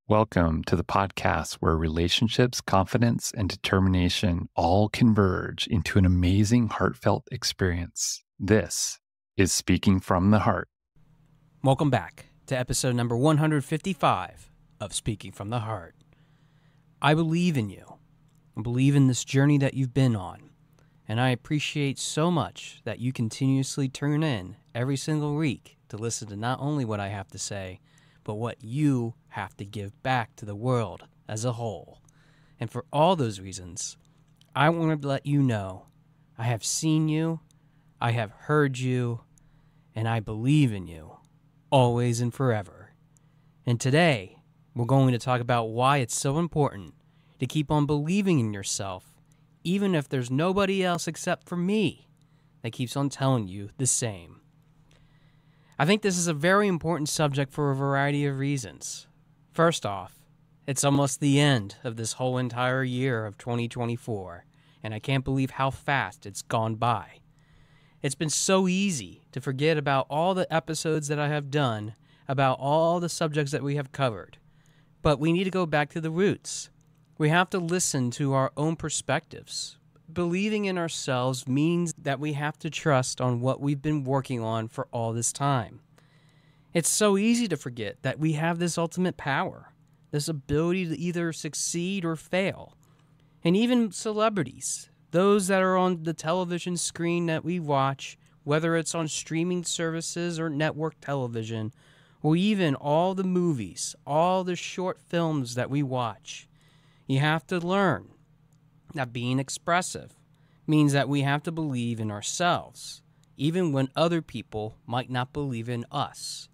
Welcome to the podcast where relationships, confidence, and determination all converge into an amazing, heartfelt experience. This is Speaking from the Heart. Welcome back to episode number 155 of Speaking from the Heart. I believe in you. I believe in this journey that you've been on. And I appreciate so much that you continuously tune in every single week to listen to not only what I have to say, but what you have to give back to the world as a whole. And for all those reasons, I want to let you know I have seen you, I have heard you, and I believe in you, always and forever. And today, we're going to talk about why it's so important to keep on believing in yourself, even if there's nobody else except for me that keeps on telling you the same. I think this is a very important subject for a variety of reasons. First off, it's almost the end of this whole entire year of 2024, and I can't believe how fast it's gone by. It's been so easy to forget about all the episodes that I have done, about all the subjects that we have covered. But we need to go back to the roots. We have to listen to our own perspectives. Believing in ourselves means that we have to trust on what we've been working on for all this time. It's so easy to forget that we have this ultimate power, this ability to either succeed or fail. And even celebrities, those that are on the television screen that we watch, whether it's on streaming services or network television, or even all the movies, all the short films that we watch, you have to learn that being expressive means that we have to believe in ourselves, even when other people might not believe in us.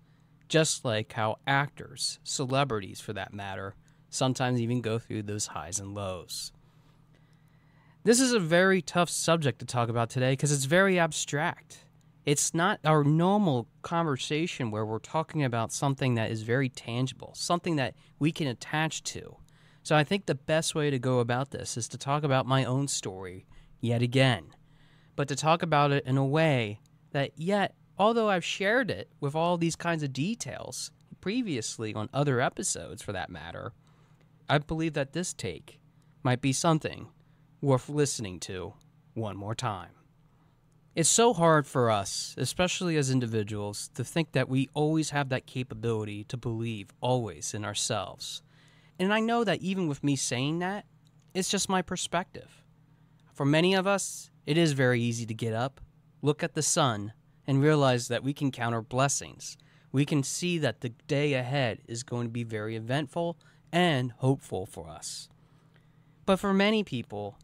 Just like how actors, celebrities for that matter, sometimes even go through those highs and lows. This is a very tough subject to talk about today because it's very abstract. It's not our normal conversation where we're talking about something that is very tangible, something that we can attach to. So I think the best way to go about this is to talk about my own story yet again, but to talk about it in a way that yet, although I've shared it with all these kinds of details previously on other episodes for that matter, I believe that this take might be something worth listening to one more time. It's so hard for us, especially as individuals, to think that we always have that capability to believe always in ourselves. And I know that even with me saying that, it's just my perspective. For many of us, it is very easy to get up, look at the sun, and realize that we can count our blessings. We can see that the day ahead is going to be very eventful and hopeful for us. But for many people,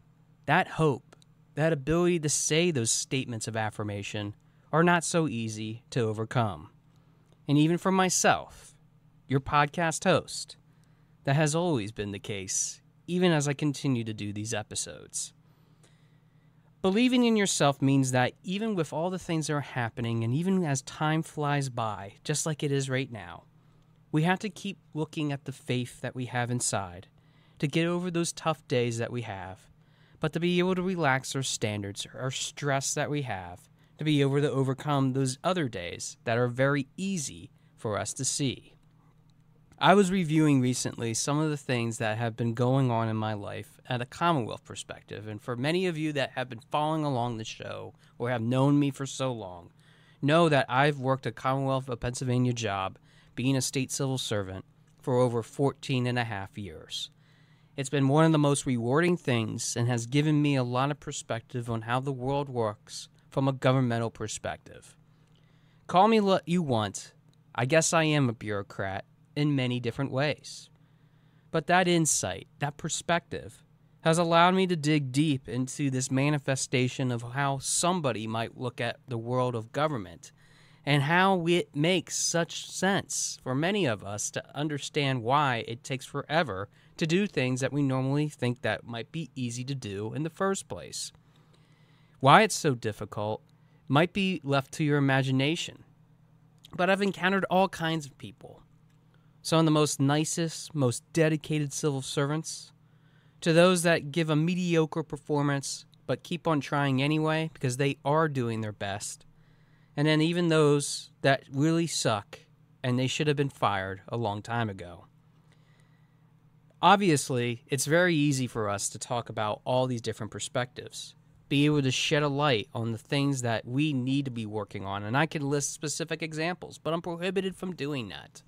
that hope, that ability to say those statements of affirmation are not so easy to overcome. And even for myself, your podcast host, that has always been the case, even as I continue to do these episodes. Believing in yourself means that even with all the things that are happening, and even as time flies by, just like it is right now, we have to keep looking at the faith that we have inside to get over those tough days that we have, but to be able to relax our standards, our stress that we have, to be able to overcome those other days that are very easy for us to see. I was reviewing recently some of the things that have been going on in my life at a Commonwealth perspective, and for many of you that have been following along the show or have known me for so long, know that I've worked a Commonwealth of Pennsylvania job being a state civil servant for over 14 and a half years. It's been one of the most rewarding things and has given me a lot of perspective on how the world works from a governmental perspective. Call me what you want. I guess I am a bureaucrat in many different ways. But that insight, that perspective, has allowed me to dig deep into this manifestation of how somebody might look at the world of government and how it makes such sense for many of us to understand why it takes forever to do things that we normally think that might be easy to do in the first place. Why it's so difficult might be left to your imagination. But I've encountered all kinds of people. Some of the most nicest, most dedicated civil servants, to those that give a mediocre performance but keep on trying anyway because they are doing their best, and then even those that really suck and they should have been fired a long time ago. Obviously, it's very easy for us to talk about all these different perspectives, be able to shed a light on the things that we need to be working on, and I can list specific examples, but I'm prohibited from doing that.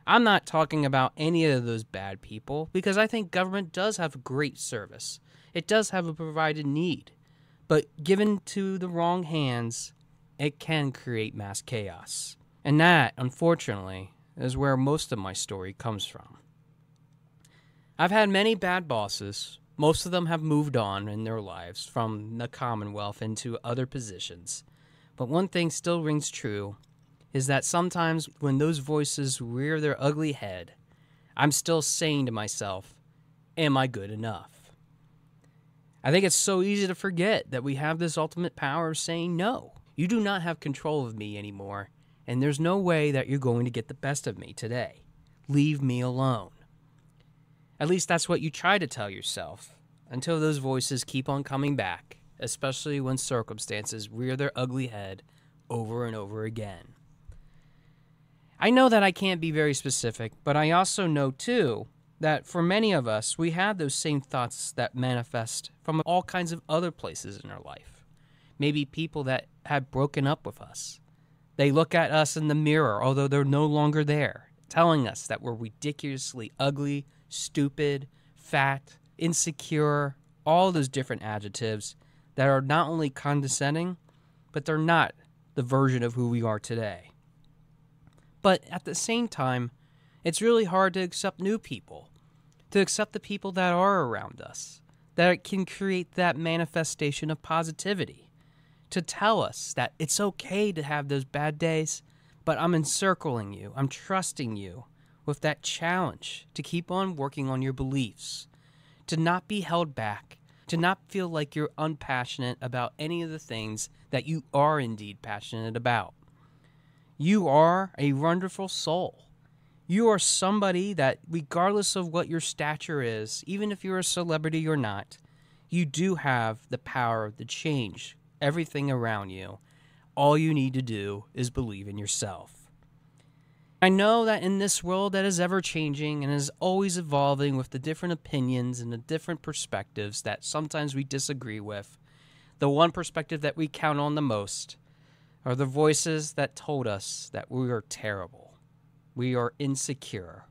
I'm not talking about any of those bad people because I think government does have a great service. It does have a provided need, but given to the wrong hands, it can create mass chaos. And that, unfortunately, is where most of my story comes from. I've had many bad bosses. Most of them have moved on in their lives from the Commonwealth into other positions. But one thing still rings true is that sometimes when those voices rear their ugly head, I'm still saying to myself, am I good enough? I think it's so easy to forget that we have this ultimate power of saying, no, you do not have control of me anymore, and there's no way that you're going to get the best of me today. Leave me alone. At least that's what you try to tell yourself, until those voices keep on coming back, especially when circumstances rear their ugly head over and over again. I know that I can't be very specific, but I also know, too, that for many of us, we have those same thoughts that manifest from all kinds of other places in our life. Maybe people that have broken up with us. They look at us in the mirror, although they're no longer there, telling us that we're ridiculously ugly, stupid, fat, insecure, all those different adjectives that are not only condescending, but they're not the version of who we are today. But at the same time, it's really hard to accept new people, to accept the people that are around us, that can create that manifestation of positivity, to tell us that it's okay to have those bad days, but I'm encircling you, I'm trusting you with that challenge to keep on working on your beliefs, to not be held back, to not feel like you're unpassionate about any of the things that you are indeed passionate about. You are a wonderful soul. You are somebody that, regardless of what your stature is, even if you're a celebrity or not, you do have the power to change everything around you. All you need to do is believe in yourself. I know that in this world that is ever-changing and is always evolving with the different opinions and the different perspectives that sometimes we disagree with, the one perspective that we count on the most are the voices that told us that we are terrible, we are insecure,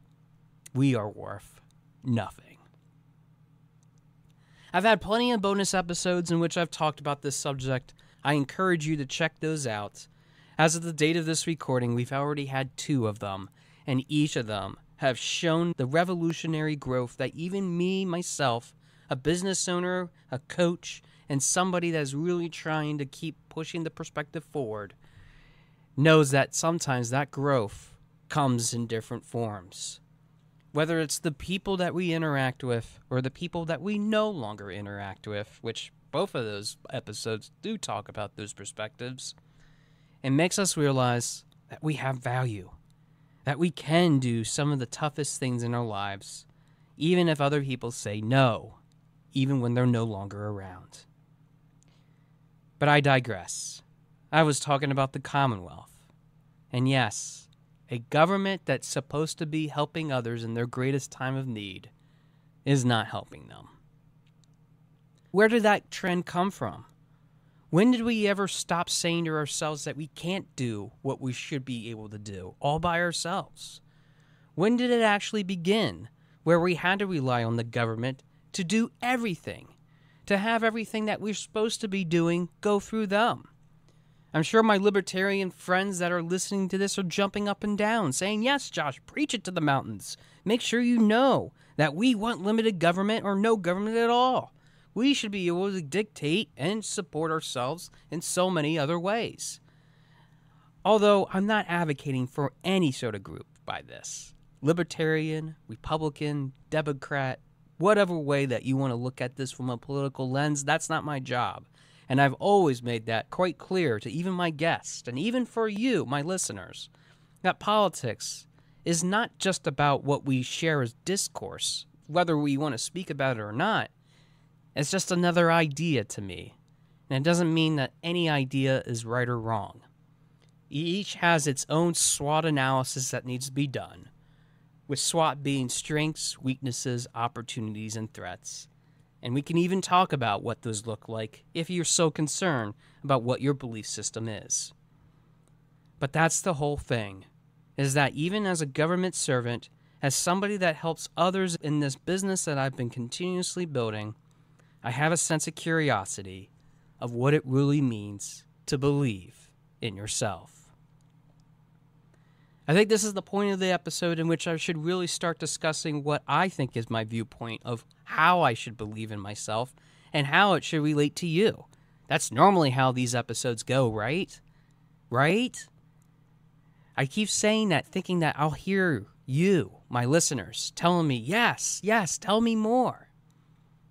we are worth nothing. I've had plenty of bonus episodes in which I've talked about this subject. I encourage you to check those out. As of the date of this recording, we've already had 2 of them, and each of them have shown the revolutionary growth that even me, myself, a business owner, a coach, and somebody that's really trying to keep pushing the perspective forward, knows that sometimes that growth comes in different forms. Whether it's the people that we interact with or the people that we no longer interact with, which both of those episodes do talk about those perspectives, it makes us realize that we have value, that we can do some of the toughest things in our lives, even if other people say no, even when they're no longer around. But I digress. I was talking about the Commonwealth. And yes, a government that's supposed to be helping others in their greatest time of need is not helping them. Where did that trend come from? When did we ever stop saying to ourselves that we can't do what we should be able to do all by ourselves? When did it actually begin where we had to rely on the government to do everything, to have everything that we're supposed to be doing go through them? I'm sure my libertarian friends that are listening to this are jumping up and down, saying, yes, Josh, preach it to the mountains. Make sure you know that we want limited government or no government at all. We should be able to dictate and support ourselves in so many other ways. Although I'm not advocating for any sort of group by this. Libertarian, Republican, Democrat, whatever way that you want to look at this from a political lens, that's not my job. And I've always made that quite clear to even my guests and even for you, my listeners, that politics is not just about what we share as discourse, whether we want to speak about it or not. It's just another idea to me. And it doesn't mean that any idea is right or wrong. Each has its own SWOT analysis that needs to be done. with SWOT being strengths, weaknesses, opportunities, and threats. And we can even talk about what those look like if you're so concerned about what your belief system is. But that's the whole thing, is that even as a government servant, as somebody that helps others in this business that I've been continuously building, I have a sense of curiosity of what it really means to believe in yourself. I think this is the point of the episode in which I should really start discussing what I think is my viewpoint of how I should believe in myself and how it should relate to you. That's normally how these episodes go, right? Right? I keep saying that, thinking that I'll hear you, my listeners, telling me, yes, tell me more.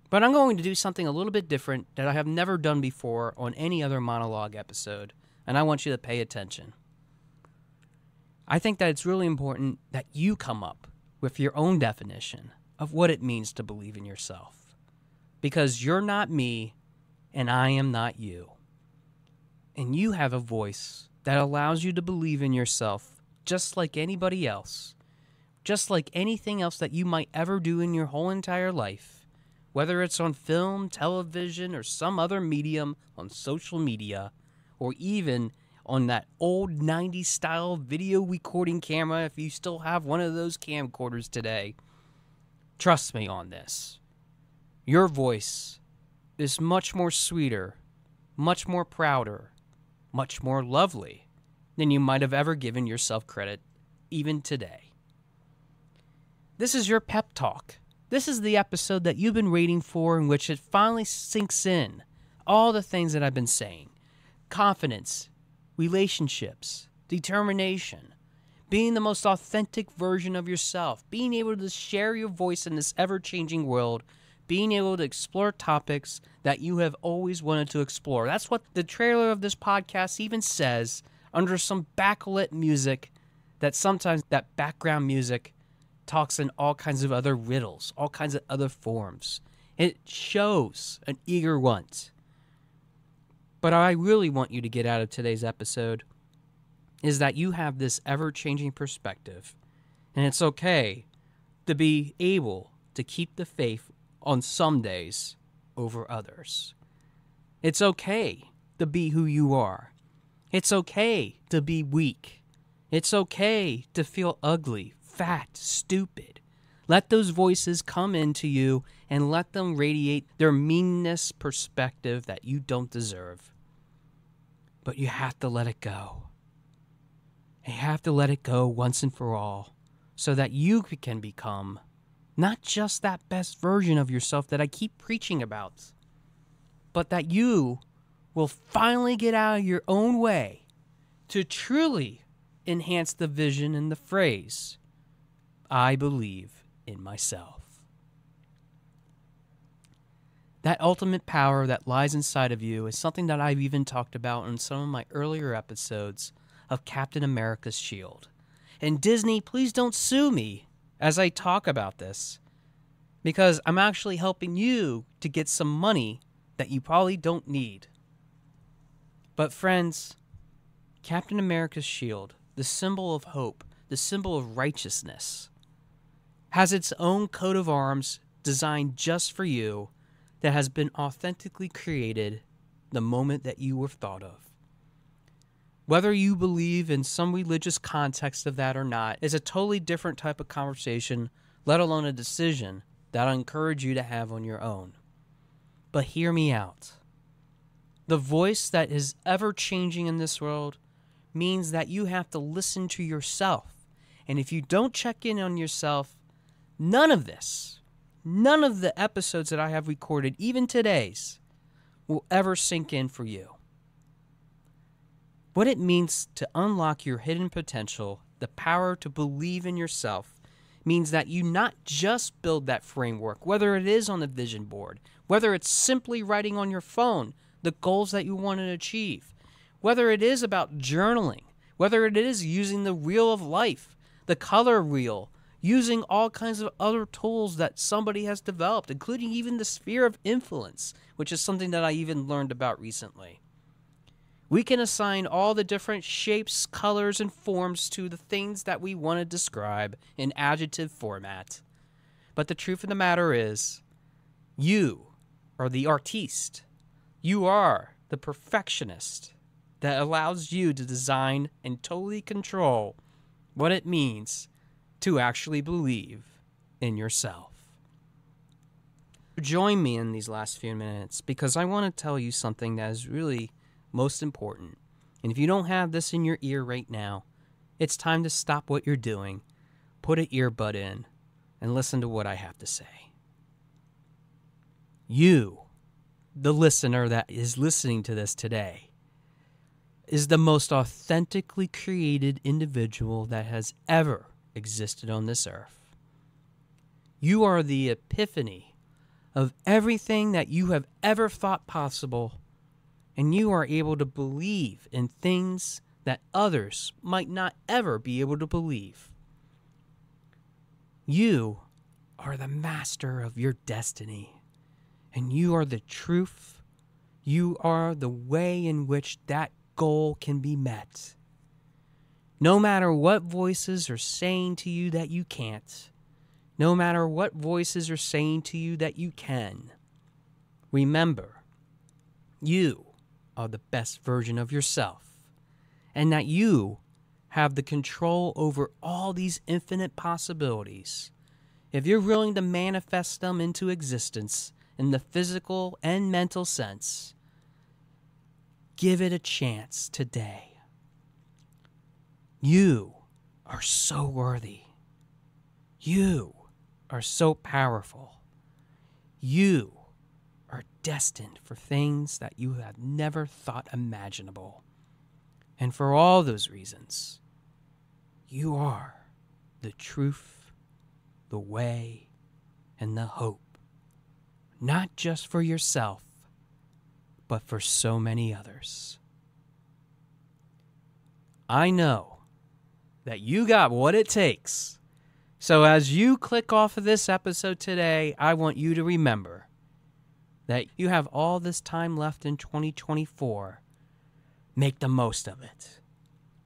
But I'm going to do something a little bit different that I have never done before on any other monologue episode, and I want you to pay attention. I think that it's really important that you come up with your own definition of what it means to believe in yourself. Because you're not me, and I am not you. And you have a voice that allows you to believe in yourself just like anybody else, just like anything else that you might ever do in your whole entire life, whether it's on film, television, or some other medium on social media, or even on that old 90s style video recording camera if you still have one of those camcorders today. Trust me on this. Your voice is much more sweeter, much more prouder, much more lovely than you might have ever given yourself credit, even today. This is your pep talk. This is the episode that you've been waiting for, in which it finally sinks in all the things that I've been saying. Confidence, relationships, determination, being the most authentic version of yourself, being able to share your voice in this ever-changing world, being able to explore topics that you have always wanted to explore. That's what the trailer of this podcast even says, under some backlit music, that sometimes that background music talks in all kinds of other riddles, all kinds of other forms. It shows an eager want. But I really want you to get out of today's episode is that you have this ever-changing perspective, and it's okay to be able to keep the faith on some days over others. It's okay to be who you are. It's okay to be weak. It's okay to feel ugly, fat, stupid. Let those voices come into you and let them radiate their meanness perspective that you don't deserve. But you have to let it go. You have to let it go once and for all so that you can become not just that best version of yourself that I keep preaching about, but that you will finally get out of your own way to truly enhance the vision and the phrase, I believe in myself. That ultimate power that lies inside of you is something that I've even talked about in some of my earlier episodes of Captain America's Shield. And Disney, please don't sue me as I talk about this, because I'm actually helping you to get some money that you probably don't need. But friends, Captain America's Shield, the symbol of hope, the symbol of righteousness, has its own coat of arms designed just for you that has been authentically created the moment that you were thought of. Whether you believe in some religious context of that or not is a totally different type of conversation, let alone a decision that I encourage you to have on your own. But hear me out. The voice that is ever changing in this world means that you have to listen to yourself. And if you don't check in on yourself, none of the episodes that I have recorded, even today's, will ever sink in for you. What it means to unlock your hidden potential, the power to believe in yourself, means that you not just build that framework, whether it is on the vision board, whether it's simply writing on your phone the goals that you want to achieve, whether it is about journaling, whether it is using the wheel of life, the color wheel, using all kinds of other tools that somebody has developed, including even the sphere of influence, which is something that I even learned about recently. We can assign all the different shapes, colors, and forms to the things that we want to describe in adjective format. But the truth of the matter is, you are the artiste. You are the perfectionist that allows you to design and totally control what it means to actually believe in yourself. Join me in these last few minutes because I want to tell you something that is really most important. And if you don't have this in your ear right now, it's time to stop what you're doing, put an earbud in, and listen to what I have to say. You, the listener that is listening to this today, is the most authentically created individual that has ever existed on this earth. You are the epiphany of everything that you have ever thought possible, and you are able to believe in things that others might not ever be able to believe. You are the master of your destiny, and you are the truth. You are the way in which that goal can be met. No matter what voices are saying to you that you can't, no matter what voices are saying to you that you can, remember, you are the best version of yourself, and that you have the control over all these infinite possibilities. If you're willing to manifest them into existence in the physical and mental sense, give it a chance today. You are so worthy. You are so powerful. You are destined for things that you have never thought imaginable. And for all those reasons, you are the truth, the way, and the hope, not just for yourself, but for so many others. I know that you got what it takes. So as you click off of this episode today, I want you to remember that you have all this time left in 2024. Make the most of it.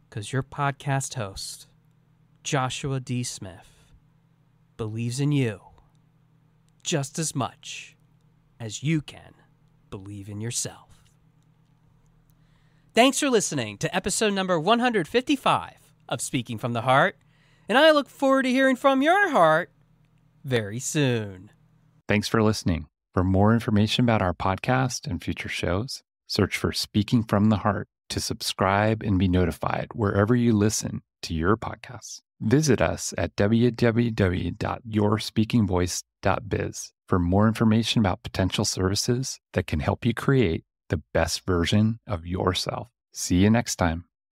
Because your podcast host, Joshua D. Smith, believes in you just as much as you can believe in yourself. Thanks for listening to episode number 155 of Speaking from the Heart, and I look forward to hearing from your heart very soon. Thanks for listening. For more information about our podcast and future shows, search for Speaking from the Heart to subscribe and be notified wherever you listen to your podcasts. Visit us at www.yourspeakingvoice.biz for more information about potential services that can help you create the best version of yourself. See you next time.